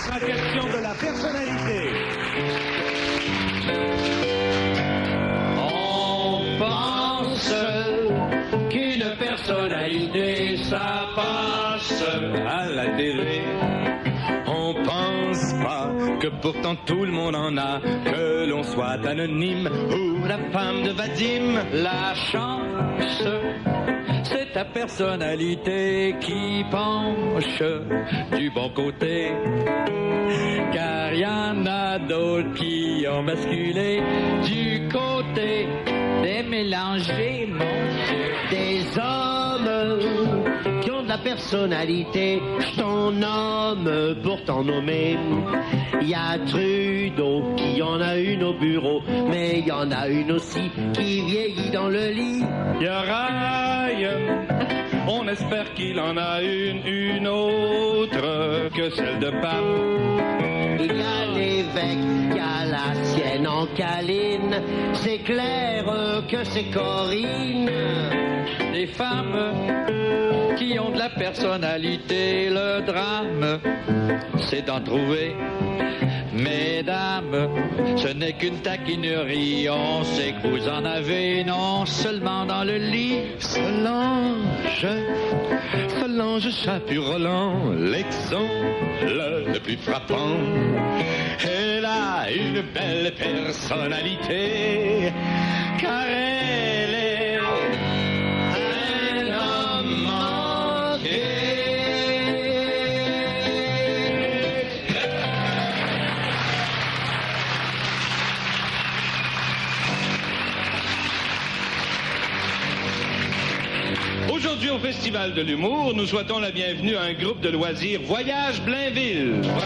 sera question de la personnalité. On pense qu'une personnalité, ça passe à la télé. On pense pas que pourtant tout le monde en a, que l'on soit anonyme ou la femme de Vadim. La chance, c'est ta personnalité qui penche du bon côté. Car y en a d'autres qui ont basculé du côté des mélangés, mon Dieu. Des hommes qui ont de la personnalité, je t'en nomme pour t'en nommer. Il y a Trudeau qui en a une au bureau, mais il y en a une aussi qui vieillit dans le lit. Il y a Rail, on espère qu'il en a une autre que celle de Pape. Il y a l'évêque qui a la sienne en câline, c'est clair que c'est Corinne. Des femmes qui ont de la personnalité, le drame, c'est d'en trouver. Mesdames, ce n'est qu'une taquinerie, on sait que vous en avez, non seulement dans le lit. Solange Chaput-Roland, l'exemple le plus frappant. Elle a une belle personnalité, car elle est un homme manqué. Aujourd'hui, au Festival de l'humour, nous souhaitons la bienvenue à un groupe de loisirs Voyage Blainville. Bravo!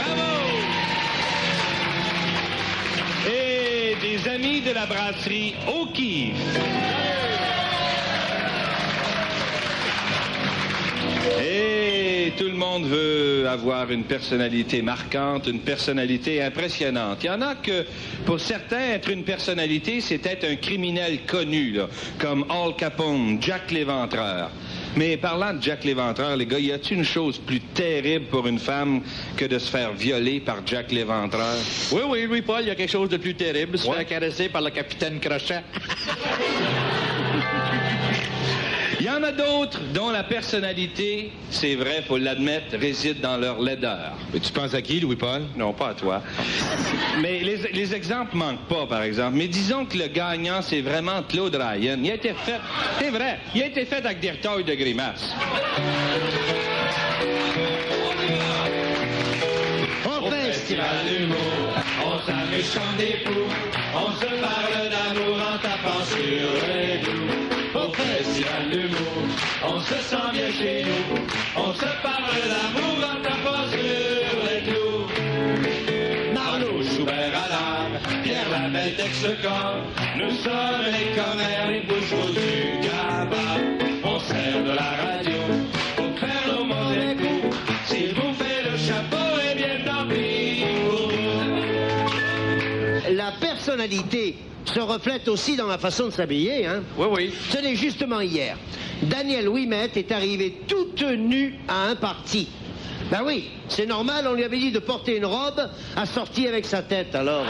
Et des amis de la brasserie O'Keeffe. Et tout le monde veut avoir une personnalité marquante, une personnalité impressionnante. Il y en a que, pour certains, être une personnalité, c'est être un criminel connu, là, comme Al Capone, Jack l'Éventreur. Mais parlant de Jack l'Éventreur, les gars, y a-t-il une chose plus terrible pour une femme que de se faire violer par Jack l'Éventreur? Oui, Louis-Paul, il y a quelque chose de plus terrible, se faire caresser par le capitaine Crochet. Il y en a d'autres dont la personnalité, c'est vrai, faut l'admettre, réside dans leur laideur. Mais tu penses à qui, Louis-Paul? Non, pas à toi. Mais les exemples manquent pas, par exemple. Mais disons que le gagnant, c'est vraiment Claude Ryan. Il a été fait, c'est vrai, il a été fait avec des retailles de grimaces. Au festival d'humour, on s'amuse comme des fous, on se parle d'amour en tapant sur les doux. Au festival d'humour, on se sent bien chez nous, on se parle d'amour en tapant sur les clous. Marlot Schubert à l'art, Pierre Lamel Texlecor, nous sommes les commères, les boucheaux du Gabas. On sert de la radio pour faire nos mauvais coups. S'il vous fait le chapeau, eh bien tant pis pour vous. La personnalité se reflète aussi dans la façon de s'habiller, hein? Oui. Ce n'est justement hier. Daniel Ouimet est arrivé toute nue à un party. Ben oui, c'est normal, on lui avait dit de porter une robe assortie avec sa tête, alors...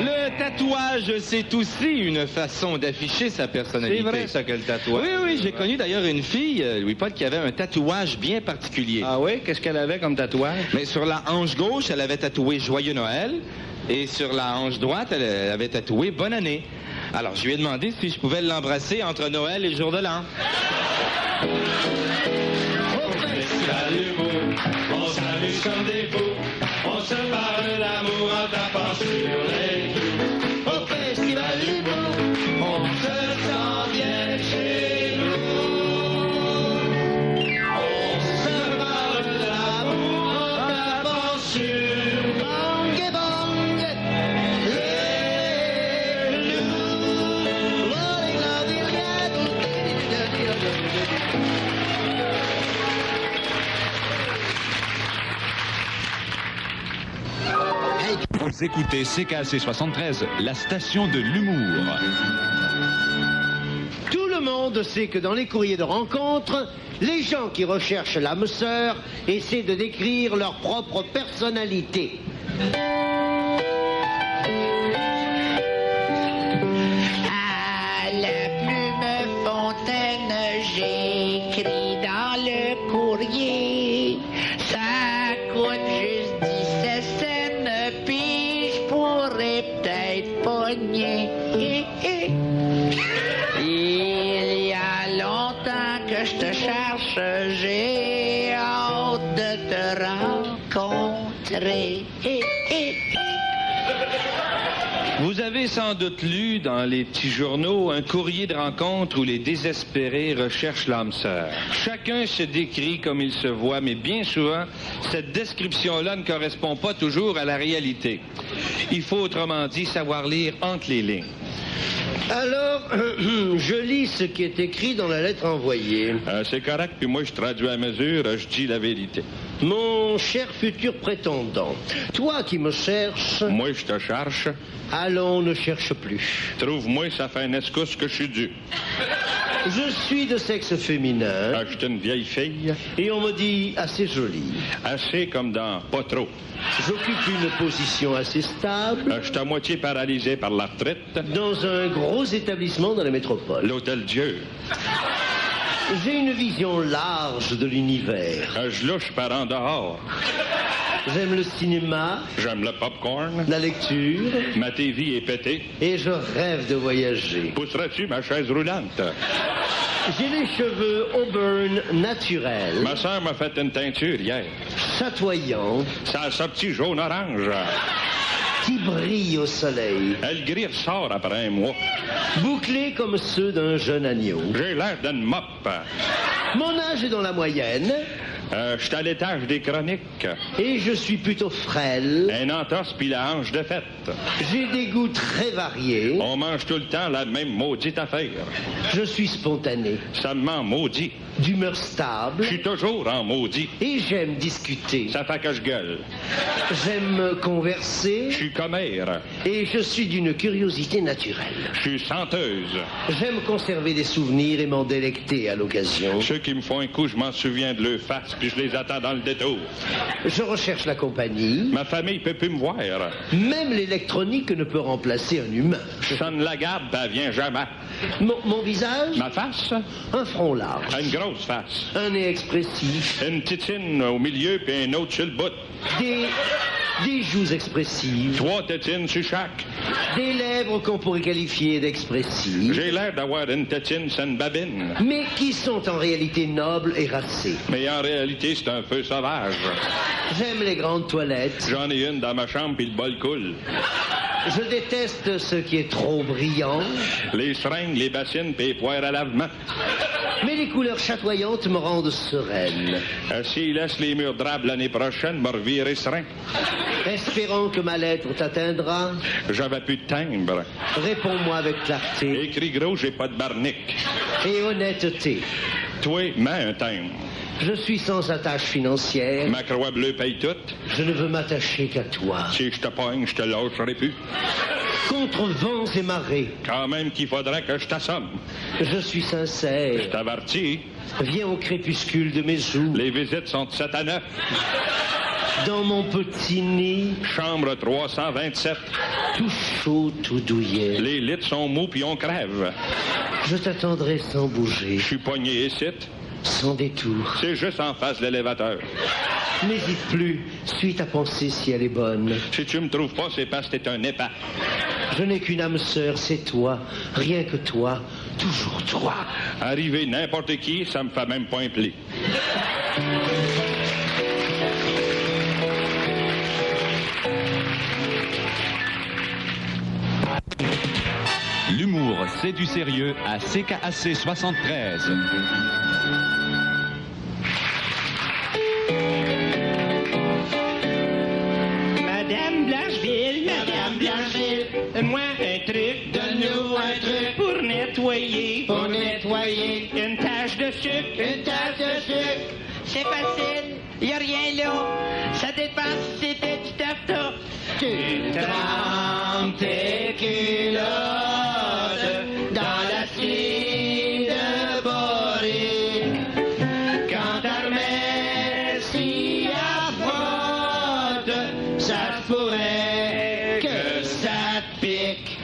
Le tatouage, c'est aussi une façon d'afficher sa personnalité. C'est vrai, ça, que le tatouage. Oui, j'ai connu d'ailleurs une fille, Louis-Paul, qui avait un tatouage bien particulier. Ah oui? Qu'est-ce qu'elle avait comme tatouage? Mais sur la hanche gauche, elle avait tatoué Joyeux Noël. Et sur la hanche droite, elle avait tatoué Bonne année. Alors, je lui ai demandé si je pouvais l'embrasser entre Noël et le jour de l'an. Au festival d'humour, on s'amuse comme des fous, on se parle d'amour en tapant sur les clous. Au festival d'humour, on se sent bien chez nous. On se parle d'amour en tapant sur Bang et bang, les clous. rolling love il y a Vous écoutez CKC 73, la station de l'humour. Tout le monde monde sait que dans les courriers de rencontre, les gens qui recherchent l'âme sœur essaient de décrire leur propre personnalité. À la plume fontaine, j'écris dans le courrier. Ça coûte juste 17 cents, puis je pourrais peut-être pogner. Il y a longtemps que je te cherche, j'ai hâte de te rencontrer. Vous avez sans doute lu dans les petits journaux un courrier de rencontre où les désespérés recherchent l'âme sœur. Chacun se décrit comme il se voit, mais bien souvent, cette description-là ne correspond pas toujours à la réalité. Il faut autrement dit savoir lire entre les lignes. Alors, je lis ce qui est écrit dans la lettre envoyée. C'est correct, puis moi je traduis à mesure, je dis la vérité. Mon cher futur prétendant, toi qui me cherches... Moi je te cherche. Allons, ne cherche plus. Trouve-moi, ça fait un escousse que je suis dû. Je suis de sexe féminin. Je suis une vieille fille. Et on me dit assez jolie. Assez comme dans pas trop. J'occupe une position assez stable. Je suis à moitié paralysé par la retraite. Dans un gros établissement dans la métropole. L'Hôtel Dieu. J'ai une vision large de l'univers. Je louche par en dehors. J'aime le cinéma. J'aime le popcorn. La lecture. Ma TV est pétée. Et je rêve de voyager. Pousserais-tu ma chaise roulante? J'ai les cheveux auburn naturels. Ma soeur m'a fait une teinture hier. Chatoyant. Ça a sorti jaune-orange. Qui brille au soleil. Elle grille ressort après un mois. Bouclés comme ceux d'un jeune agneau. J'ai l'air d'une mop. Mon âge est dans la moyenne. Je suis à l'étage des chroniques. Et je suis plutôt frêle. Un entorse puis la hanche de fête. J'ai des goûts très variés. On mange tout le temps la même maudite affaire. Je suis spontané. Seulement maudit. D'humeur stable. Je suis toujours en maudit. Et j'aime discuter. Ça fait que je gueule. J'aime converser. Je suis commère. Et je suis d'une curiosité naturelle. Je suis senteuse. J'aime conserver des souvenirs et m'en délecter à l'occasion. Ceux qui me font un coup, je m'en souviens de leur face, puis je les attends dans le détour. Je recherche la compagnie. Ma famille peut plus me voir. Même l'électronique ne peut remplacer un humain. Je sonne la garde, ben elle vient jamais. Mon visage? Ma face? Un front large. Une grosse face. Un nez expressif. Une tétine au milieu, puis un autre sur le bout. Des joues expressives. 3 tétines sur chaque. Des lèvres qu'on pourrait qualifier d'expressives. J'ai l'air d'avoir une tétine sur une babine. Mais qui sont en réalité nobles et racées. Mais en réalité, c'est un peu sauvage. J'aime les grandes toilettes. J'en ai une dans ma chambre, puis le bol coule. Je déteste ce qui est trop brillant. Les seringues, les bassines, puis les poires à lavement. Mais les couleurs chatoyantes me rendent sereine. S'il laisse les murs drabes l'année prochaine, me revirer serein. Espérons que ma lettre t'atteindra. J'avais plus de timbre. Réponds-moi avec clarté. Écrit gros, j'ai pas de barnique. Et honnêteté. Toi, mets un timbre. Je suis sans attache financière. Ma croix bleue paye tout. Je ne veux m'attacher qu'à toi. Si je te pogne, je te lâcherai plus. Contre vents et marées. Quand même qu'il faudrait que je t'assomme. Je suis sincère. Je t'avertis. Viens au crépuscule de mes joues. Les visites sont de 7 à 9. Dans mon petit nid. Chambre 327. Tout chaud, tout douillet. Les lits sont mous puis on crève. Je t'attendrai sans bouger. Je suis pogné ici. Sans détour. C'est juste en face de l'élévateur. N'hésite plus. Suis ta pensée si elle est bonne. Si tu me trouves pas, c'est parce que t'es un épais. Je n'ai qu'une âme sœur, c'est toi. Rien que toi. Toujours toi. Arriver n'importe qui, ça me fait même pas un pli. L'humour, c'est du sérieux à CKAC 73. Madame Blancheville, moi un truc, donne-nous un truc pour nettoyer, une tache de sucre, C'est facile, y a rien là, ça dépend si c'était du taffetas. Tu trempes tes culottes dans l'acide si à frotte, ça se pourrait que ça te pique.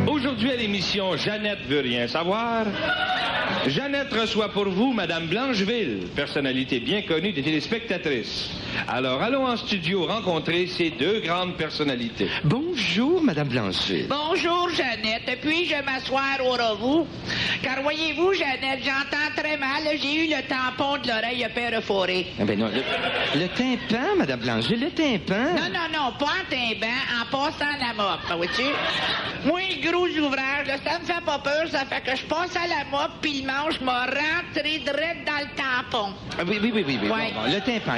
Aujourd'hui à l'émission Jeannette veut rien savoir. Jeannette reçoit pour vous Madame Blancheville, personnalité bien connue des téléspectatrices. Alors allons en studio rencontrer ces deux grandes personnalités. Bonjour, Madame Blancheville. Bonjour, Jeannette. Puis-je m'asseoir au revue? Car voyez-vous, Jeannette, j'entends très mal. J'ai eu le tampon de l'oreille perforé. Ah ben non, le tympan, Madame Blancheville, le tympan. Non, pas en tympan, en passant la mop, vois-tu? Moi, le gros ouvrage, là, ça me fait pas peur, ça fait que je passe à la mop, puis le manche m'a rentré direct dans le tampon. Oui. Ouais. Bon, le tympan.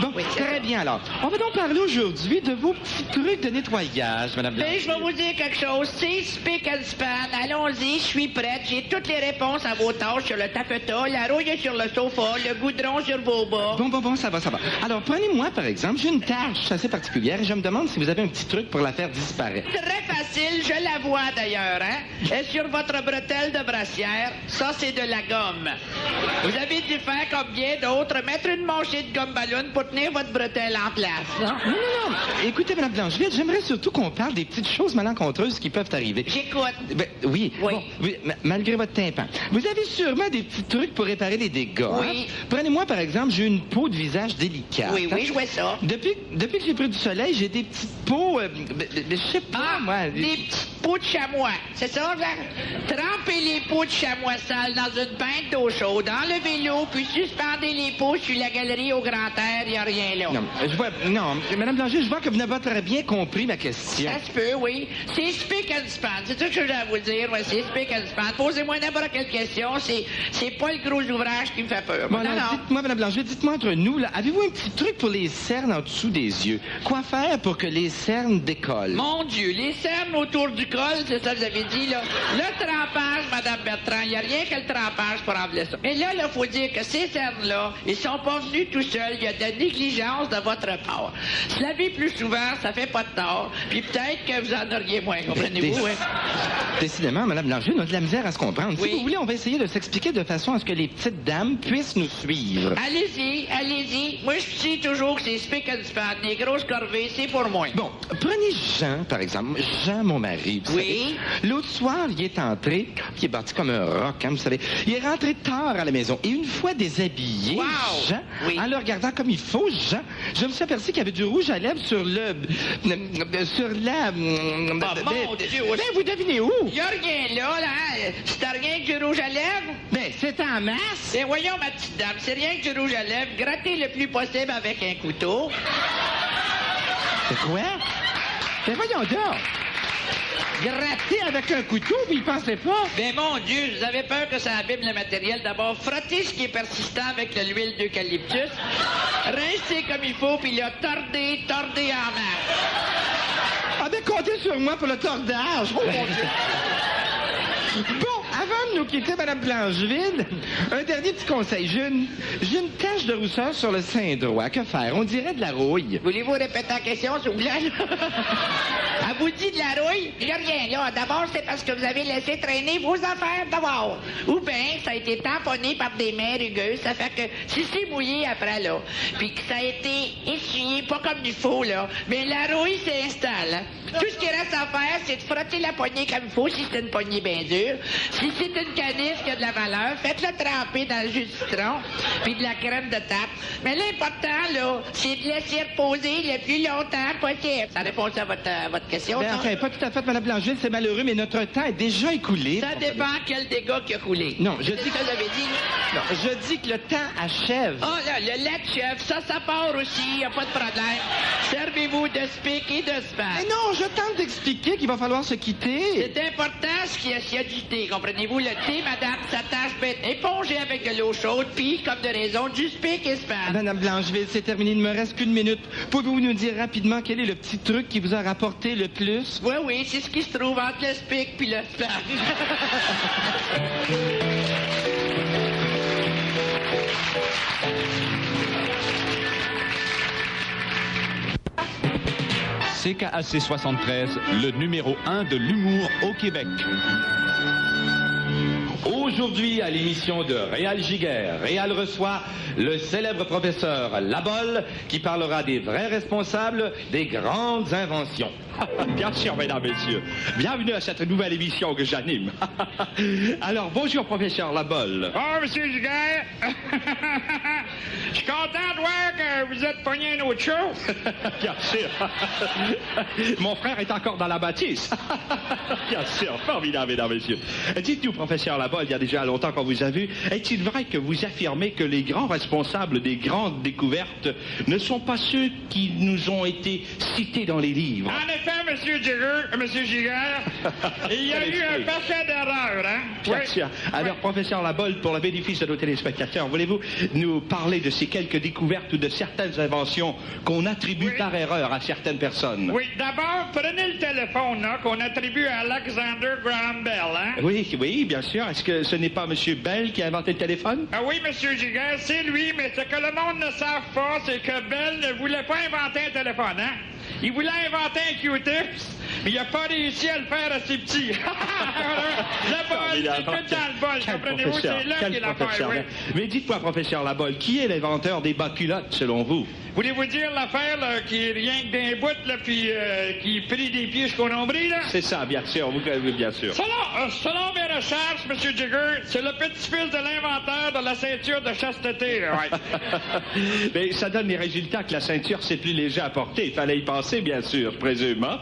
Bon, Oui, c'est très ça. bien alors. On va donc parler aujourd'hui de vos petits trucs de nettoyage, Madame Ben, Blancheville. je vais vous dire quelque chose. C'est spick and span. Allons-y, je suis prête. J'ai toutes les réponses à vos tâches sur le taffeta, la rouille sur le sofa, le goudron sur vos bas. Bon, ça va. Alors, prenez-moi, par exemple, j'ai une tâche assez particulière et je me demande si vous avez un petit truc pour la faire disparaître. Très facile, je la vois d'ailleurs, hein? Et sur votre bretelle de brassière, ça c'est de la gomme. Vous avez dû faire comme bien d'autres, mettre une manchée de gomme ballon pour tenir votre bretelle en place, non? Non. Écoutez, Madame Blancheville, j'aimerais surtout qu'on parle des petites choses malencontreuses qui peuvent arriver. J'écoute. Ben, oui. Oui. Bon, malgré votre tympan. Vous avez sûrement des petits trucs pour réparer les dégâts. Oui. Hein? Prenez-moi, par exemple, j'ai une peau de visage délicate. Oui, je vois ça. Depuis que j'ai pris du soleil, j'ai des petites peaux... je sais pas, moi... Des petites peaux de chamois. C'est ça, Jean? Trempez les peaux de chamois sales dans une pinte d'eau chaude, enlevez l'eau, puis suspendez les peaux sur la galerie au grand air, il n'y a rien là. Non, Madame Blancheville, je vois que vous n'avez pas très bien compris ma question. Ça se peut, oui. C'est spick and span. C'est tout ce que j'ai à vous dire. Ouais, c'est spick and span. Posez-moi n'importe quelle question. C'est pas le gros ouvrage qui me fait peur. Bon, non. dites-moi, Madame Blancheville, dites-moi entre nous, là, avez-vous un petit truc pour les cernes en dessous des yeux? Quoi faire pour que les cernes décollent? Mon Dieu, les cernes autour du col, c'est ça que vous avez dit, là. Le trempage, Madame Bertrand, il n'y a rien que le trempage pour enlever ça. Mais là, il faut dire que ces cernes-là, ils sont pas venus tout seuls. Il y a de la négligence de votre part. Se laver plus souvent, ça fait pas de tort. Puis peut-être que vous en auriez moins, comprenez-vous, hein? Décidément, Madame Blancheville, on a de la misère à se comprendre. Oui. Si vous voulez, on va essayer de s'expliquer de façon à ce que les petites dames puissent nous suivre. Allez-y. Moi, je dis toujours que c'est spick and span. Les grosses corvées, c'est pour moi. Bon, prenez Jean, par exemple. Jean, mon mari. Vous Oui. savez. L'autre soir, il est entré, puis il est parti comme un roc, hein, vous savez. Il est rentré tard à la maison. Et une fois déshabillé, Wow. Jean, Oui. en le regardant comme il faut, Jean, je me suis aperçu qu'il y avait du rouge à lèvres sur la... mon Dieu, Ben, vous devinez où? Il n'y a rien là. C'est rien que du rouge à lèvres. Ben, c'est en masse. Et voyons, ma petite dame, c'est rien que du rouge à lèvres. Grattez le plus possible avec un couteau. C'est quoi? Ben, voyons donc. Gratter avec un couteau, puis il pensait pas. Ben mon Dieu, vous avez peur que ça abîme le matériel. D'abord, frottez ce qui est persistant avec de l'huile d'eucalyptus. Rincez comme il faut, puis là, tordez en masse. Ah ben, comptez sur moi pour le tordage. Oh, mon Dieu. Bon, avant de nous quitter, Madame Blancheville, un dernier petit conseil. J'ai une tache de rousseur sur le sein droit. Que faire? On dirait de la rouille. Voulez-vous répéter la question, s'il vous plaît? Elle vous dit de la rouille? Il n'y a rien là. D'abord, c'est parce que vous avez laissé traîner vos affaires d'abord. Ou bien, ça a été tamponné par des mains rugueuses. Ça fait que si c'est mouillé après, là, puis que ça a été essuyé, pas comme il faut, là, mais la rouille s'installe. Hein? Tout ce qui reste à faire, c'est de frotter la poignée comme il faut, si c'est une poignée bien dure. Si c'est une canisse qui a de la valeur, faites-le tremper dans le jus de citron, puis de la crème de tape. Mais l'important, là, c'est de laisser reposer le plus longtemps possible. Ça répond à votre question, Ben, ça? enfin, pas tout à fait, Madame Blancheville, c'est malheureux, mais notre temps est déjà écoulé. Ça dépend quel dégât qui a coulé. Non, je C'est dis ça que j'avais dit. Non, je dis que le temps achève. Oh là, le lait de chèvre, ça part aussi, y a pas de problème. Servez-vous de spick et de span. Mais non, je tente d'expliquer qu'il va falloir se quitter. C'est important s'il y a du thé, comprenez-vous? Le thé, madame, ça tâche bête. Épongez avec de l'eau chaude, puis, comme de raison, du spick et span. Madame Blancheville, c'est terminé, il ne me reste qu'une minute. Pouvez-vous nous dire rapidement quel est le petit truc qui vous a rapporté le plus? Oui, c'est ce qui se trouve entre le spick puis le span. CKAC 73, le numéro 1 de l'humour au Québec. Aux Aujourd'hui, à l'émission de Réal Giguère, Réal reçoit le célèbre professeur Labolle qui parlera des vrais responsables des grandes inventions. Bien sûr, mesdames, messieurs. Bienvenue à cette nouvelle émission que j'anime. Alors, bonjour, professeur Labolle. Oh, monsieur Giguère. Je suis content de voir que vous êtes pogné un autre show. Bien sûr. Mon frère est encore dans la bâtisse. Bien sûr, formidable, mesdames, messieurs. Dites-nous, professeur Labolle, il y a déjà longtemps qu'on vous a vu, est-il vrai que vous affirmez que les grands responsables des grandes découvertes ne sont pas ceux qui nous ont été cités dans les livres? En effet, monsieur Giguère, il y a eu un paquet d'erreurs, hein? Bien sûr. Alors, professeur Labolle, pour le bénéfice de nos téléspectateurs, voulez-vous nous parler de ces quelques découvertes ou de certaines inventions qu'on attribue par erreur à certaines personnes? Oui, d'abord, prenez le téléphone, là, qu'on attribue à Alexander Graham Bell, hein? Oui, bien sûr. Est-ce que ce n'est pas M. Bell qui a inventé le téléphone? Ah oui, monsieur Giguère, c'est lui, mais ce que le monde ne savent pas, c'est que Bell ne voulait pas inventer un téléphone, hein? Il voulait inventer un Q-tips, mais il n'a pas réussi à le faire assez petit. Le bol, c'est tout dans le bol, comprenez-vous? C'est là qu'il est l'affaire, oui. Mais dites-moi, professeur Labolle, qui est l'inventeur des bas-culottes, selon vous? Voulez-vous dire l'affaire là, qui est rien que d'un bout, là, puis qui prie des pieds jusqu'au nombril, là? C'est ça, bien sûr, bien sûr. Selon mes recherches, M. Jigger, c'est le petit-fils de l'inventeur de la ceinture de chasteté, là, ouais. Mais ça donne les résultats que la ceinture, c'est plus léger à porter. Il fallait y penser, bien sûr, je présume, hein?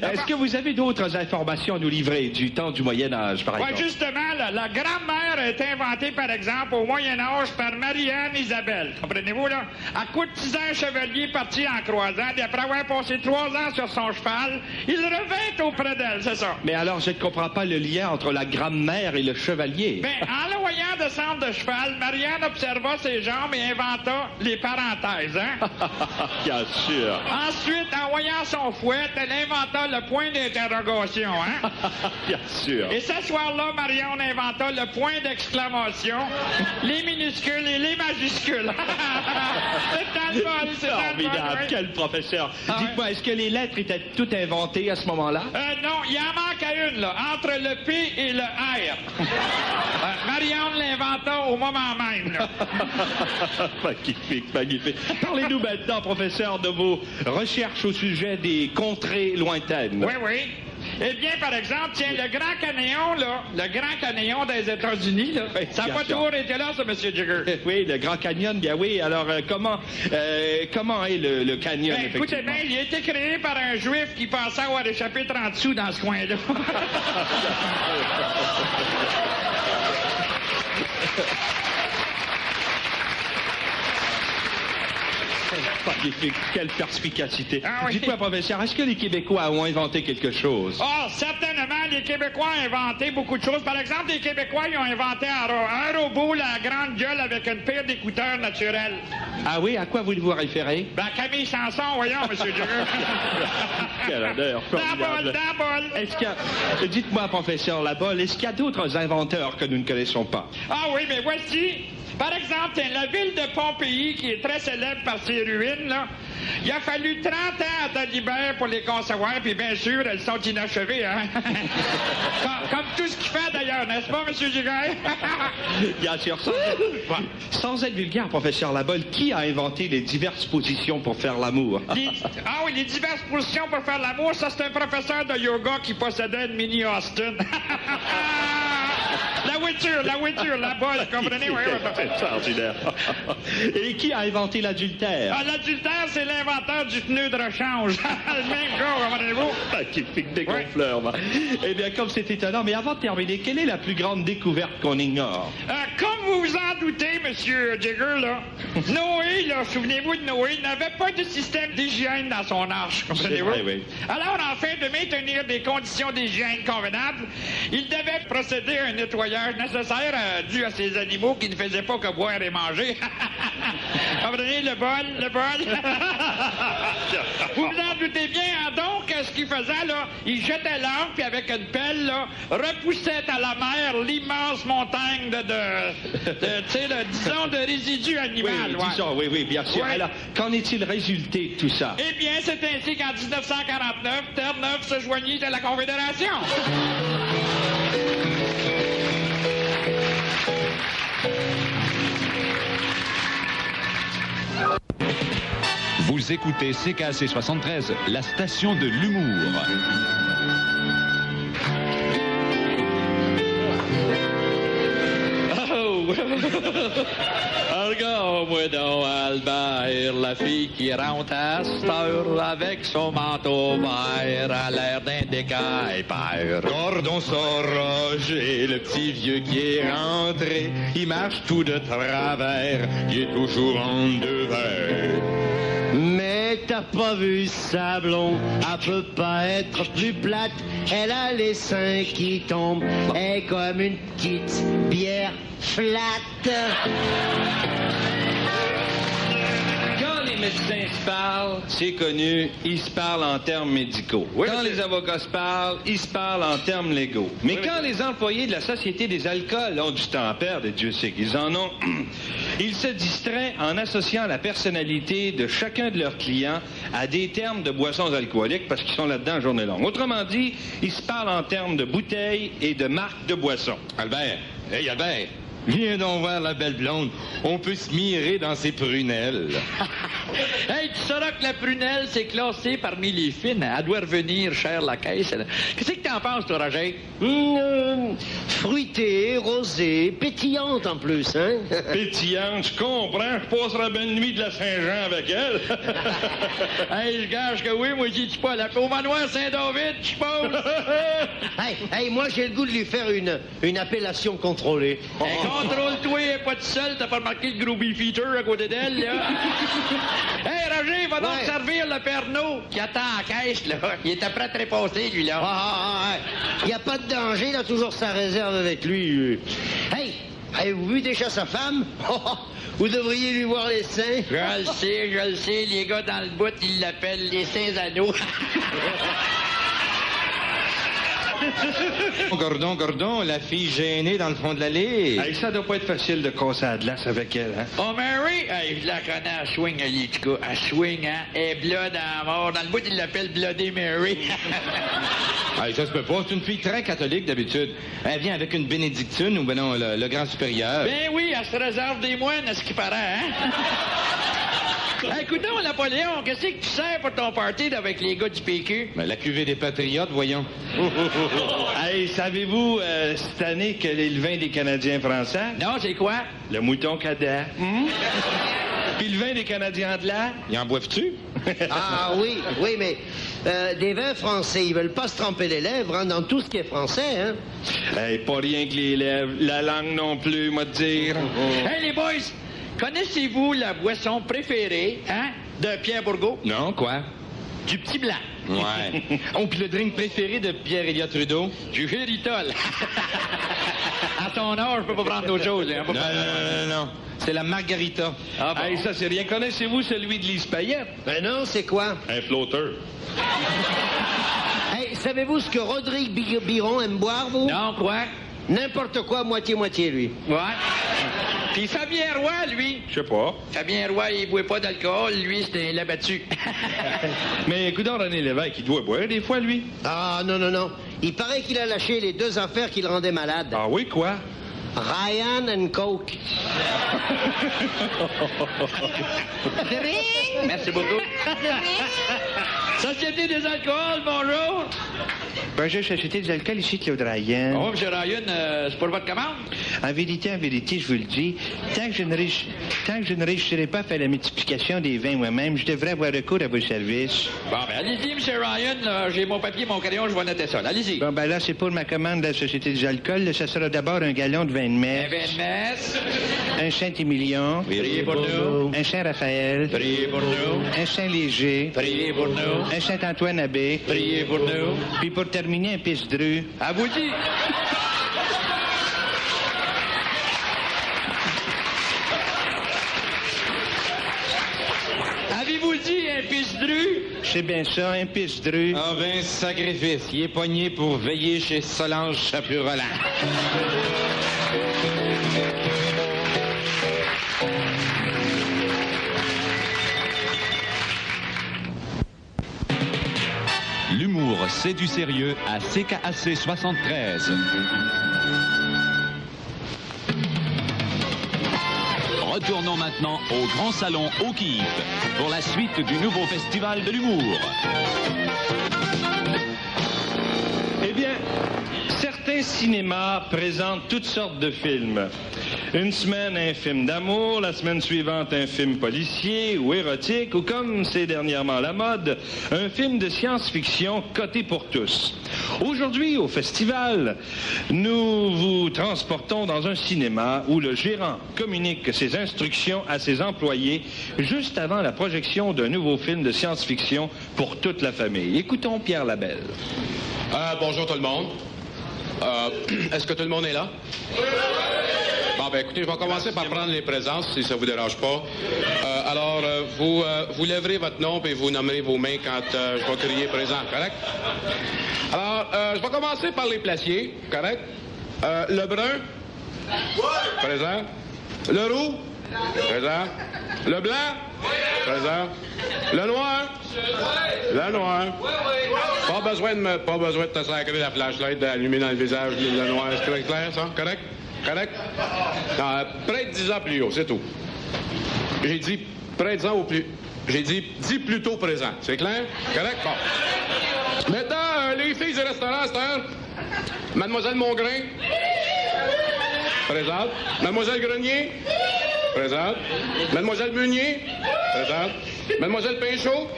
Est-ce que vous avez d'autres informations à nous livrer du temps du Moyen-Âge, par exemple? Oui, justement, la grand-mère a été inventée, par exemple, au Moyen-Âge par Marie-Anne Isabelle. Comprenez-vous, là? À courtisan chevalier parti en croisade, et après avoir passé 3 ans sur son cheval, il revint auprès d'elle, c'est ça. Mais alors, je ne comprends pas le lien entre la grand-mère et le chevalier. Ben, en le voyant descendre de cheval, Marie-Anne observa ses jambes et inventa les parenthèses, hein? Bien sûr. Ensuite, en voyant son fouet, elle inventa le point d'interrogation, hein? Bien sûr. Et ce soir-là, Marianne inventa le point d'exclamation, les minuscules et les majuscules. C'est dans le bol, c'est dans le bol. Formidable, quel professeur. Dites-moi, est-ce que les lettres étaient toutes inventées à ce moment-là? Non, il en manque à une, là, entre le P et le R. Marianne l'inventa au moment même, là. Magnifique, magnifique. Parlez-nous maintenant, professeur, de vos recherches au sujet des contrées lointaines. Oui. Eh bien, par exemple, tiens, le Grand Canyon, là, le Grand Canyon des États-Unis, là, ça n'a pas toujours été là, ça, M. Jigger. Oui, le Grand Canyon, bien oui. Alors, comment est le canyon, ben, écoutez bien, il a été créé par un Juif qui pensait avoir échappé 30 sous dans ce coin-là. Magnifique, quelle perspicacité. Ah, oui. Dites-moi, professeur, est-ce que les Québécois ont inventé quelque chose? Oh, certainement, les Québécois ont inventé beaucoup de choses. Par exemple, les Québécois, ils ont inventé un robot, la grande gueule, avec une paire d'écouteurs naturels. Ah oui, à quoi voulez-vous référer? Ben, Camille Sanson, voyons, M. Jigger. Quel honneur, formidable. Est-ce que, dites-moi, professeur Labolle, est-ce qu'il y a d'autres inventeurs que nous ne connaissons pas? Ah oui, mais voici. Par exemple, la ville de Pompéi, qui est très célèbre par ses ruines, là, il a fallu 30 ans à Dalibert pour les concevoir, puis bien sûr, elles sont inachevées, hein? comme tout ce qu'il fait, d'ailleurs, n'est-ce pas, M. Giguère? Bien sûr. Sans être vulgaire, professeur Labolle, qui a inventé les diverses positions pour faire l'amour? Ah oui, les diverses positions pour faire l'amour, ça, c'est un professeur de yoga qui possédait une mini Austin. La voiture, la bolle, comprenez? Oui, c'est extraordinaire. Et qui a inventé l'adultère? Ah, l'adultère, c'est l'inventeur du pneu de rechange. Le même gars, comprenez-vous? Magnifique dégonfleur. Eh bien, comme c'est étonnant, mais avant de terminer, quelle est la plus grande découverte qu'on ignore? Comme vous vous en doutez, M. Jigger, là, Noé, là, souvenez-vous de Noé, n'avait pas de système d'hygiène dans son arche, comprenez-vous? Oui. Alors, afin de maintenir des conditions d'hygiène convenables, il devait procéder à un nettoyage nécessaire dû à ces animaux qui ne faisaient pas que boire et manger. Comprenez, le bol. Vous vous en doutez bien, hein, donc, ce qu'il faisait, là, il jetait l'encre, puis avec une pelle, là, repoussait à la mer l'immense montagne disons, de résidus animaux. Oui, bien sûr. Ouais. Alors, qu'en est-il résulté de tout ça? Eh bien, c'est ainsi qu'en 1949, Terre-Neuve se joignit à la Confédération. Vous écoutez CKAC 73, la station de l'humour. Regarde-moi donc, Albert, la fille qui rentre à cette heure avec son manteau vert à l'air d'un décaille-père. Cordon sort Roger, le petit vieux qui est rentré. Il marche tout de travers, il est toujours en devers. Mais t'as pas vu sa blonde, elle peut pas être plus plate. Elle a les seins qui tombent, elle est comme une petite bière flatte. Quand les médecins se parlent, c'est connu, ils se parlent en termes médicaux. Quand les avocats se parlent, ils se parlent en termes légaux. Mais quand les employés de la Société des alcools ont du temps à perdre, et Dieu sait qu'ils en ont, ils se distraient en associant la personnalité de chacun de leurs clients à des termes de boissons alcooliques parce qu'ils sont là-dedans journée longue. Autrement dit, ils se parlent en termes de bouteilles et de marques de boissons. Albert, hey Albert, viens donc voir la belle blonde. On peut se mirer dans ses prunelles. Hey, tu sauras que la prunelle, c'est classé parmi les fines. Elle doit revenir cher la caisse. Qu'est-ce que t'en penses, toi, Roger? Fruitée, rosée, pétillante en plus, hein? Pétillante, je comprends. Je passerai la bonne nuit de la Saint-Jean avec elle. Hey, je gage que oui, moi, j'y dis pas. La au manoir Saint-David, je pense. Hey, moi, j'ai le goût de lui faire une appellation contrôlée. Hey, contrôle-toi, pas de seul. T'as pas remarqué le gros beefeater à côté d'elle, là? Hey, Roger, va donc servir le Pernod qui attend en caisse, là. Il était prêt à trépasser, lui, là. Il n'y a pas de danger, il a toujours sa réserve avec lui. Hey, avez-vous vu déjà sa femme? Vous devriez lui voir les seins. Je le sais, les gars dans le bout, ils l'appellent les seins anneaux. Gordon, la fille gênée dans le fond de l'allée. Hey, ça doit pas être facile de casser à glace avec elle, hein? Oh, Mary? Hey, je la connais, elle swing, elle, en tout cas. Elle swing, hein? Elle est blood à mort. Dans le bout, ils l'appellent Bloody Mary. Hey, ça se peut pas. C'est une fille très catholique, d'habitude. Elle vient avec une bénédictine ou, ben non, le grand supérieur. Ben oui, elle se réserve des moines, à ce qui paraît, hein? Hey, écoute-donc, Napoléon, qu'est-ce que tu sers pour ton party avec les gars du PQ? Ben, la cuvée des patriotes, voyons. Hey, savez-vous cette année quel est le vin des Canadiens français? Non, c'est quoi? Le mouton cadet. Puis le vin des Canadiens de là? Ils en boivent-tu? Ah oui, mais des vins français, ils veulent pas se tremper les lèvres hein, dans tout ce qui est français, hein? Hey, pas rien que les lèvres, la langue non plus, moi te dire. Hey, les boys! Connaissez-vous la boisson préférée, hein, de Pierre Bourgault? Non, quoi? Du petit blanc. Ouais. Oh, puis le drink préféré de Pierre-Éliott Trudeau? Du Véritol. À ton âge, je peux pas prendre d'autre chose. Hein? Non. C'est la margarita. Ah bon? Hey, ça c'est rien. Connaissez-vous celui de Lise Payette? Ben non, c'est quoi? Un flotteur. Hey, savez-vous ce que Rodrigue Biron aime boire, vous? Non, quoi? N'importe quoi, moitié-moitié, lui. Ouais. Puis Fabien Roy, lui. Je sais pas. Fabien Roy, il boit pas d'alcool. Lui, c'était l'abattu. Mais écoute, René Lévesque, il doit boire des fois, lui. Ah, non. Il paraît qu'il a lâché les 2 affaires qui le rendaient malade. Ah oui, quoi? Ryan and Coke. Merci beaucoup. Société des alcools, bonjour. Bonjour, Société des alcools, ici Claude Ryan. Oh, M. Ryan, c'est pour votre commande? En vérité, je vous le dis, tant que je ne réussirai pas à faire la multiplication des vins moi-même, je devrais avoir recours à vos services. Bon, ben allez-y, M. Ryan. J'ai mon papier, mon crayon, je vais noter ça. Allez-y. Bon, ben là, c'est pour ma commande de la Société des alcools. Là, ça sera d'abord un gallon de vin de messe. Un vin de messe. Un Saint-Émilion. Priez pour nous. Un Saint-Raphaël. Priez pour nous. Un Saint-Léger. Priez pour nous. Un Saint-Antoine-Abbé. Priez pour nous. Puis pour terminer, un pisse-dru. À vous dit. Avez-vous dit un pisse-dru? C'est bien ça, un pisse-dru. Ah ben, sacrifice. Il est pogné pour veiller chez Solange Chapurolant. L'humour, c'est du sérieux à CKAC 73. Retournons maintenant au Grand Salon O'Keeffe pour la suite du nouveau festival de l'humour. Eh bien, certains cinémas présentent toutes sortes de films. Une semaine, un film d'amour, la semaine suivante, un film policier ou érotique, ou comme c'est dernièrement la mode, un film de science-fiction coté pour tous. Aujourd'hui, au festival, nous vous transportons dans un cinéma où le gérant communique ses instructions à ses employés juste avant la projection d'un nouveau film de science-fiction pour toute la famille. Écoutons Pierre Labelle. Bonjour tout le monde. Est-ce que tout le monde est là? Bon, ben écoutez, je vais commencer par prendre les présences, si ça vous dérange pas. Alors, vous lèverez votre nom et vous nommerez vos mains quand je vais crier présent, correct? Alors, je vais commencer par les placiers, correct? Le brun? Présent. Le roux? Présent. Le blanc? Présent. Le noir? Le noir. Pas besoin de te sacrer la flashlight d'allumer dans le visage le noir. C'est clair, ça? Correct? Correct? Non, près de 10 ans plus haut, c'est tout. J'ai dit près de 10 ans au plus... J'ai dit plutôt présent. C'est clair? Correct? Bon. Maintenant, les filles du restaurant, c'est un... Mademoiselle Mongrain? Présente. Mademoiselle Grenier? Présente. Mademoiselle Meunier? Présente. Mademoiselle Pinchot?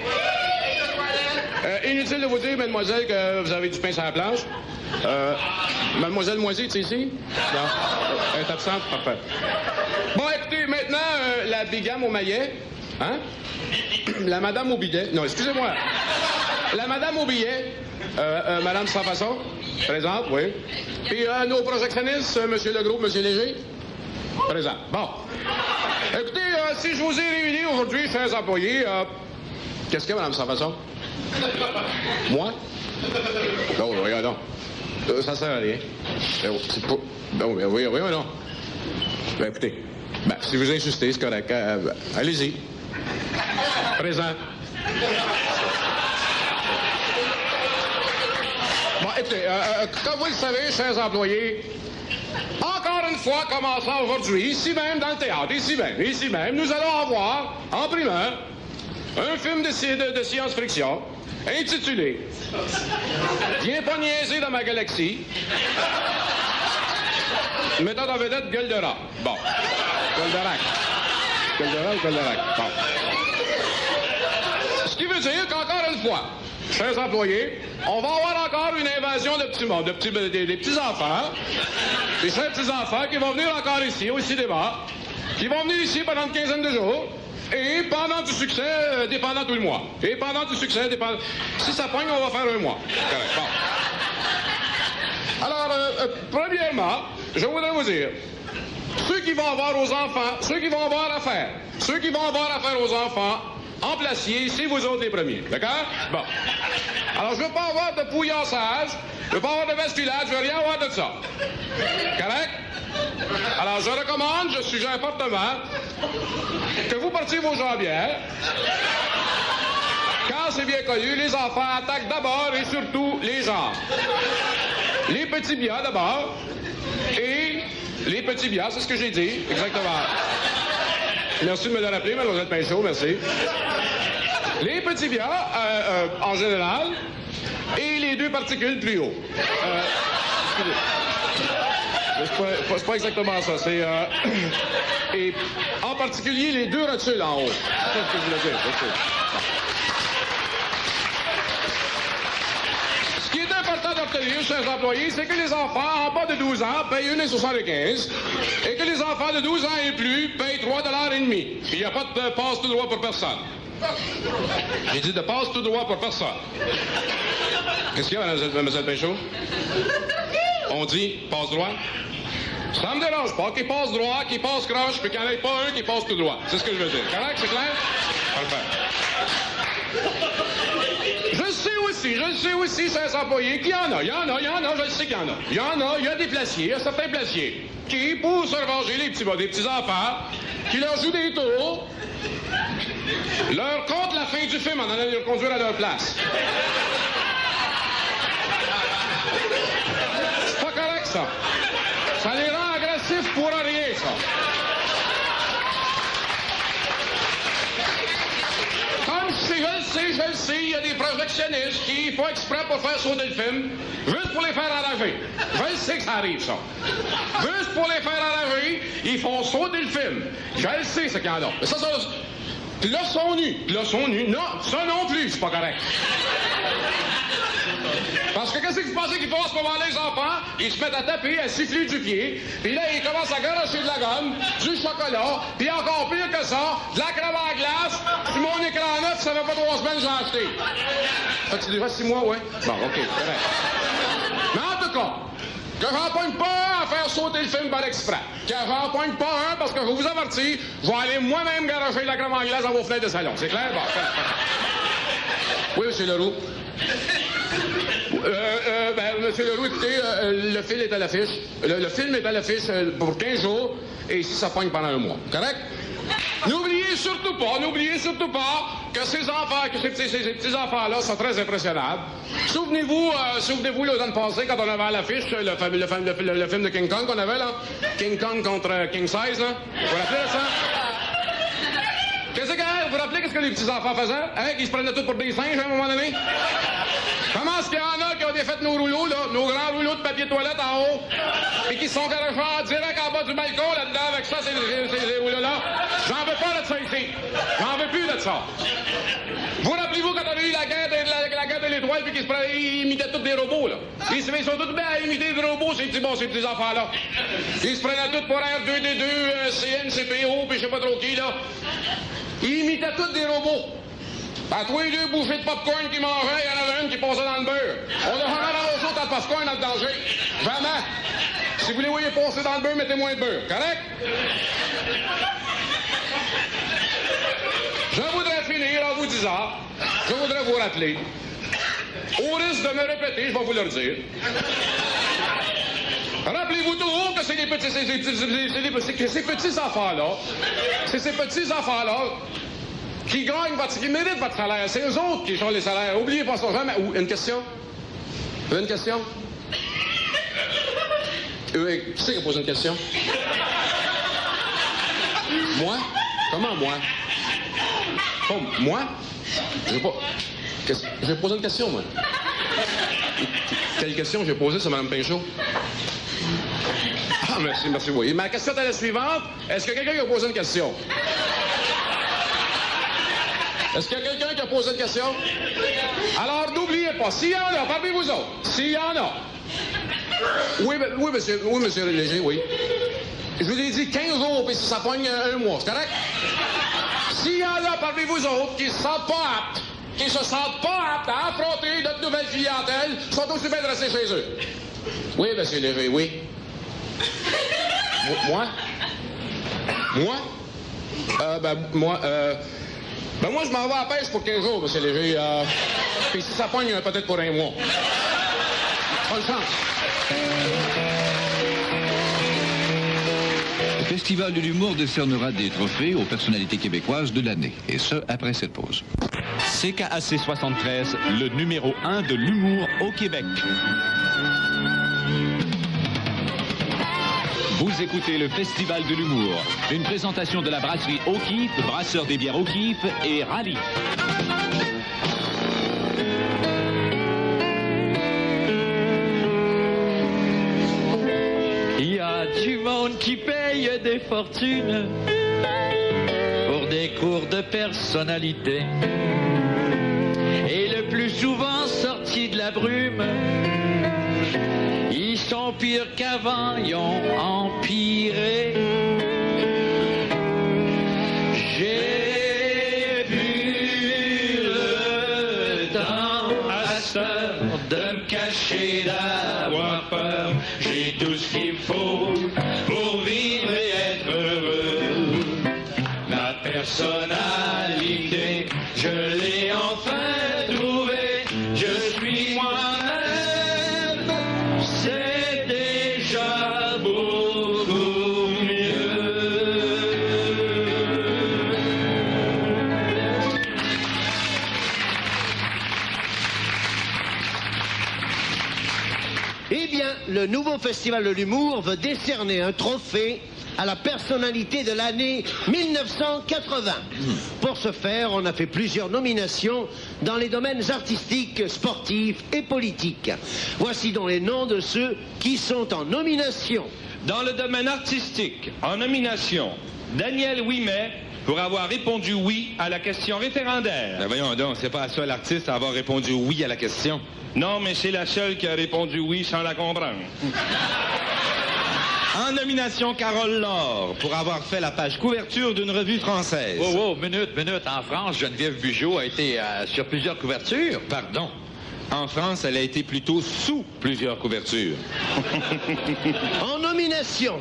Inutile de vous dire, mademoiselle, que vous avez du pain sur la planche. Mademoiselle Moisy, tu es ici? Non. Elle est absente? Parfait. Bon, écoutez, maintenant, la bigame au maillet. Hein? La madame au bidet. Non, excusez-moi. La madame au billet. Madame sans façon. Présente, oui. Puis nos projectionnistes, monsieur Legros, monsieur Léger. Présent. Bon. Écoutez, si je vous ai réunis aujourd'hui, chers employés, qu'est-ce qu'il y a, madame sans façon? Moi? Non, voyons non. Ça sert à rien. C'est pas... Non, mais oui, non. Ben, écoutez, si vous insistez, c'est correct. Allez-y. Présent. Bon, écoutez, comme vous le savez, chers employés, encore une fois, commençant aujourd'hui, ici même dans le théâtre, ici même, nous allons avoir, en primeur, un film de science-fiction intitulé « Viens pas niaiser dans ma galaxie », mettant en vedette Gueule de rat. Bon. Gueule de rack. Gueule de rat ou Gueule de rack? Bon. Ce qui veut dire qu'encore une fois, chers employés, on va avoir encore une invasion de petits mondes, des petits-enfants, des chers petits-enfants qui vont venir encore ici, au cinéma, qui vont venir ici pendant une quinzaine de jours, et pendant du succès, dépendant tout le mois. Et pendant du succès, dépendant... Si ça pogne, on va faire un mois. Correct. Bon. Alors, premièrement, je voudrais vous dire, ceux qui vont avoir aux enfants, ceux qui vont avoir affaire aux enfants, en placier, c'est vous autres les premiers. D'accord? Bon. Alors, je veux pas avoir de pouillassage, je veux pas avoir de basculage, je veux rien avoir de ça. Correct? Alors, je recommande, je suggère fortement que vous portiez vos jambières. Car c'est bien connu, les enfants attaquent d'abord et surtout les jambes. Les petits bias d'abord. Et les petits bias, c'est ce que j'ai dit, exactement. Merci de me le rappeler, mademoiselle Pinchot, merci. Les petits bias, en général, et les deux particules plus haut. C'est pas exactement ça. C'est et en particulier les deux rotules en haut. C'est ça ce que je voulais dire. Ce qui est important d'obtenir, chers employés, c'est que les enfants en bas de 12 ans payent 1,75 et que les enfants de 12 ans et plus payent 3,5 $. Il n'y a pas de passe tout droit pour personne. J'ai dit de passe tout droit pour personne. Qu'est-ce qu'il y a, mademoiselle Pinchot? On dit passe droit? Ça me dérange pas qu'il passe droit, qu'il passe croche, puis qu'il n'y en ait pas un qui passe tout droit. C'est ce que je veux dire. Correct? C'est clair? Parfait. Je sais aussi, chers employés, qu'il y en a, je le sais qu'il y en a. Il y a des placiers, il y a certains placiers qui, pour se revenger des petits enfants, qui leur jouent des tours, leur comptent la fin du film en allant les conduire à leur place. C'est pas correct, ça. Ça les rend agressifs pour rien, ça. ici, il y a des projectionnistes qui font exprès pour faire sauter le film, juste pour les faire enrager. Je le sais que ça arrive, ça. Juste pour les faire enrager, ils font sauter le film. Je le sais, ce qu'il y en a. Mais ça, puis là, sont nus. Non, ça non plus, c'est pas correct. Parce que qu'est-ce que vous pensez qu'ils font à ce moment-là, les enfants? Ils se mettent à taper, à siffler du pied, puis là, ils commencent à garocher de la gomme, du chocolat, puis encore pire que ça, de la crème à glace, puis mon écran neuf, ça fait pas 3 semaines que j'ai acheté. Fait-tu déjà 6 mois, ouais? Bon, OK, correct. Mais en tout cas, que j'en pogne pas un à faire sauter le film par exprès. Que j'en pogne pas un, parce que je vous avertis, je vais aller moi-même garocher de la crème à glace dans vos fenêtres de salon. C'est clair? Bon, oui, M. Leroux. Monsieur Leroux, écoutez, le film est à l'affiche. Le film est à l'affiche pour 15 jours, et ici, ça pogne pendant 1 mois. Correct? N'oubliez surtout pas que ces petits enfants-là sont très impressionnables. Souvenez-vous, l'automne passé, quand on avait à l'affiche le film de King Kong qu'on avait, là? King Kong contre King Size, là? Vous vous rappelez de ça? Vous vous rappelez qu'est-ce que les petits-enfants faisaient? Hein? Qu'ils se prenaient tout pour des singes à un moment donné? Comment est-ce qu'il y en a qui ont défait nos rouleaux, là, nos grands rouleaux de papier toilette en haut, et qui se sont garochés en direct en bas du balcon, là-dedans, avec ça, ces rouleaux-là? J'en veux pas de ça ici. J'en veux plus de ça. Vous rappelez-vous quand on a eu la guerre de l'étoile, puis qu'ils imitaient tous des robots, là? Ils sont tous bien à imiter des robots, ces petits enfants-là. Ils se prenaient tous pour R2D2, CNCPO, puis je sais pas trop qui, là. Ils imitaient tous des robots. À tous les 2 bouchées de popcorn qu'ils mangeaient, il y en avait une qui passait dans le beurre. On n'a jamais ramassé autant de popcorn dans le danger. Jamais. Si vous les voyez passer dans le beurre, mettez moins de beurre. Correct? Je voudrais finir en vous disant, je voudrais vous rappeler, au risque de me répéter, je vais vous le dire. Rappelez-vous toujours que c'est ces petits enfants-là, qui gagnent qui méritent votre salaire. C'est eux autres qui ont les salaires. Oubliez pas ça jamais. Une question? Vous avez une question? Qui c'est qui a posé une question? Moi? Comment moi? Oh, moi? J'ai posé une question, moi. Quelle question j'ai posée, c'est Mme Pinchot? Ah, merci, oui. Ma question est la suivante. Est-ce qu'il y a quelqu'un qui a posé une question? Est-ce qu'il y a quelqu'un qui a posé une question? Alors, n'oubliez pas, s'il y en a, parmi vous autres, s'il y en a... Oui, monsieur Léger, oui. Je vous ai dit 15 jours, puis ça pogne 1 mois, c'est correct? S'il y en a parmi vous autres qui ne se sentent pas aptes à affronter notre nouvelle clientèle, sont aussi bien de rester chez eux. Oui, monsieur Léger, oui. Moi, je m'en vais à la pêche pour 15 jours, monsieur Léger. Puis si ça pogne, peut-être pour 1 mois. Bonne chance. Le Festival de l'humour décernera des trophées aux personnalités québécoises de l'année. Et ce, après cette pause. CKAC 73, le numéro 1 de l'humour au Québec. Vous écoutez le Festival de l'humour, une présentation de la brasserie O'Keeffe, brasseur des bières O'Keeffe et Rallye. Il y a du monde qui paye des fortunes pour des cours de personnalité. Et le plus souvent sortis de la brume, ils sont pires qu'avant, ils ont empiré. J'ai vu le temps à cette heure de me cacher, d'avoir peur. J'ai tout ce qu'il faut pour vivre et être heureux. Ma personnalité, je l'ai enfin trouvée. Je suis moi-même. C'est déjà beaucoup mieux. Eh bien, le nouveau Festival de l'humour veut décerner un trophée à la personnalité de l'année 1980. Pour ce faire, on a fait plusieurs nominations dans les domaines artistiques, sportifs et politiques. Voici donc les noms de ceux qui sont en nomination. Dans le domaine artistique, en nomination, Daniel Ouimet, pour avoir répondu oui à la question référendaire. Ben voyons donc, c'est pas la seule artiste à avoir répondu oui à la question. Non, mais c'est la seule qui a répondu oui sans la comprendre. En nomination, Carole Laure, pour avoir fait la page couverture d'une revue française. Oh, minute. En France, Geneviève Bugeaud a été sur plusieurs couvertures. Pardon. En France, elle a été plutôt sous plusieurs couvertures. En nomination,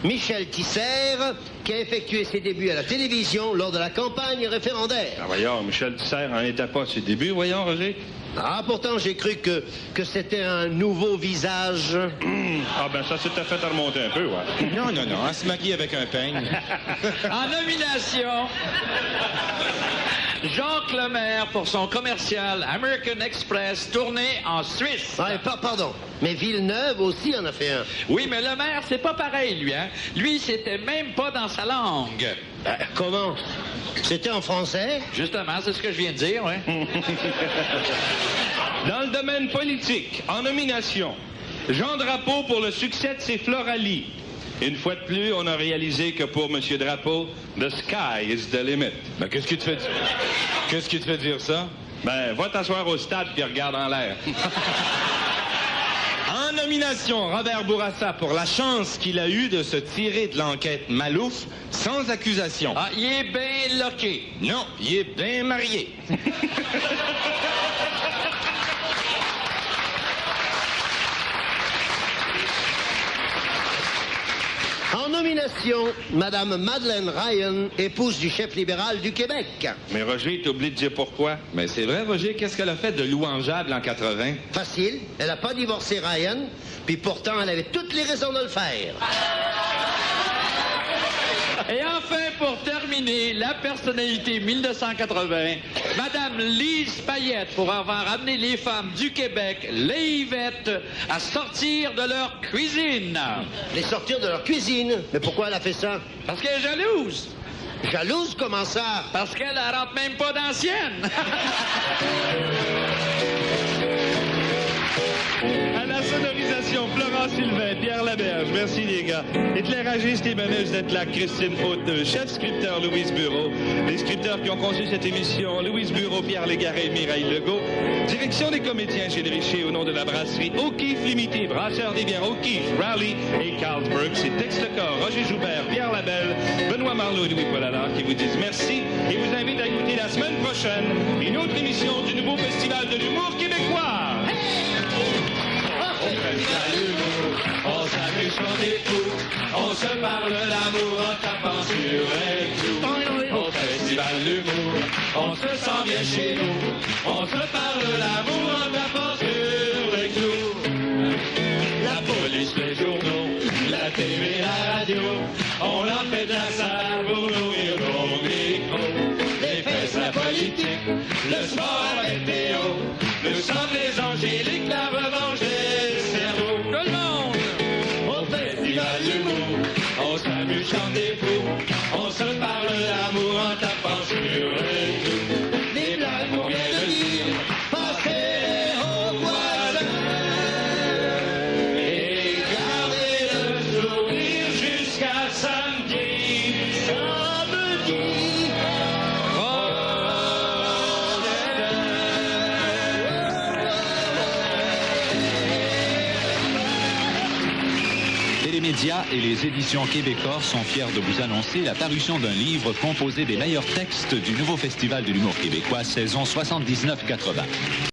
Michel Tisser, qui a effectué ses débuts à la télévision lors de la campagne référendaire. Ah, voyons, Michel Tisser n'en était pas à ses débuts, voyons, Roger. Ah, pourtant, j'ai cru que c'était un nouveau visage. Ah, ben ça s'était fait remonter un peu, ouais. Non, elle se maquille avec un peigne. En nomination, Jacques Lemaire pour son commercial American Express tourné en Suisse. Ouais, pardon, mais Villeneuve aussi en a fait un. Oui, mais Lemaire, c'est pas pareil, lui, hein? Lui, c'était même pas dans sa langue. Comment? C'était en français? Justement, c'est ce que je viens de dire, oui. Dans le domaine politique, en nomination, Jean Drapeau pour le succès de ses Floralie. Une fois de plus, on a réalisé que pour M. Drapeau, the sky is the limit. Ben, qu'est-ce qui te fait dire ça? Ben, va t'asseoir au stade puis regarde en l'air. En nomination, Robert Bourassa pour la chance qu'il a eue de se tirer de l'enquête Malouf sans accusation. Ah, il est bien loqué. Non, il est bien marié. En nomination, Madame Madeleine Ryan, épouse du chef libéral du Québec. Mais Roger, t'oublies de dire pourquoi? Mais c'est vrai, Roger, qu'est-ce qu'elle a fait de louangeable en 80? Facile, elle n'a pas divorcé Ryan, puis pourtant elle avait toutes les raisons de le faire. Et enfin, pour terminer, la personnalité 1980, Madame Lise Payette, pour avoir amené les femmes du Québec, les Yvettes, à sortir de leur cuisine. Les sortir de leur cuisine? Mais pourquoi elle a fait ça? Parce qu'elle est jalouse. Jalouse, comment ça? Parce qu'elle ne rentre même pas d'ancienne. À la sonorisation, Florent Sylvain, Pierre Laberge, merci les gars. Éclairagiste et meneuse d'être Christine Hauteux, chef scripteur Louise Bureau. Les scripteurs qui ont conçu cette émission, Louise Bureau, Pierre Légaré, Mireille Legault. Direction des comédiens Gilles Richer au nom de la brasserie O'Keeffe Limited, brasseur des bières O'Keeffe, Raleigh et Carlsberg. C'est texte le corps, Roger Joubert, Pierre Labelle, Benoît Marleau et Louis-Paul Allard qui vous disent merci et vous invitent à écouter la semaine prochaine une autre émission du nouveau Festival de l'humour québécois. On s'amuse comme des fous, on se parle d'amour en tapant sur les clous. Au festival d'humour, on se sent bien chez nous, on se parle d'amour en tapant sur les clous. La police, les journaux, la TV, la radio, on en fait de la salle pour nourrir nos micros. Les fesses, la politique, le sport, la météo, le chant des angéliques, la revanche des cerveaux. Tout le monde! Au festival d'humour, on s'amuse, chante des fous, on se parle d'amour en tapant sur les clous. Les blagues qu'on vient de dire, passez aux voisins et gardez le sourire jusqu'à samedi. Samedi. Télémédia et les éditions Québécois sont fiers de vous annoncer la parution d'un livre composé des meilleurs textes du nouveau Festival de l'humour québécois, saison 79-80.